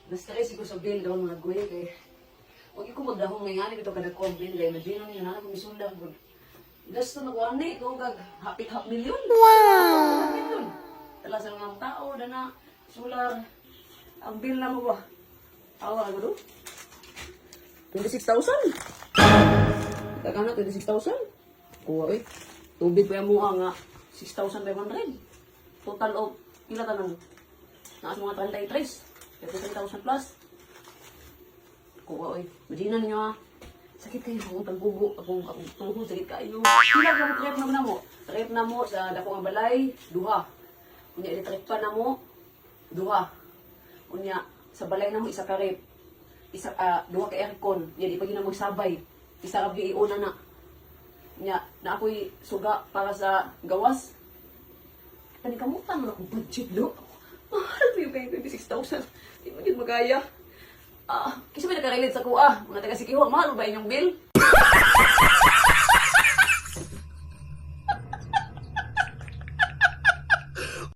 Na-stress ko sa bill daw mga guwi kay huwag ko magdahong ngayon ito kada ko ang bill kay imagine niyo na ako misundang gud. Gasto na ko ani ko gag hapit half million. Wow. Tala sa mga tao na sular ang bill na mo ba? Awa ko do. 26,000. Taka na 26,000. Kuha eh. Tubig pa mo nga 6,500. Total of pila tanong. Naas mga 33. 10,000 plus. Kuha eh. Imagine niyo ah. Sakit kayo akong tagbubo. Akong tuhod. Sakit kayo. Pila ka mo trip na mo. Trip na mo sa dako nga balay. Duha. Unya trip pa na mo. Duha. Unya sa balay na mo isa ka rep. Isa duha ka aircon. Nya di pa gina magsabay. Isa ka BIO na. Nya na ako'y suga para sa gawas. Panikamutan mo akong budget do. Mahal po yung kayo 26,000. Di mo din magaya. Kasi may nakarelate sa kuha. Mga taga-sikiwa, mahal ba inyong bill?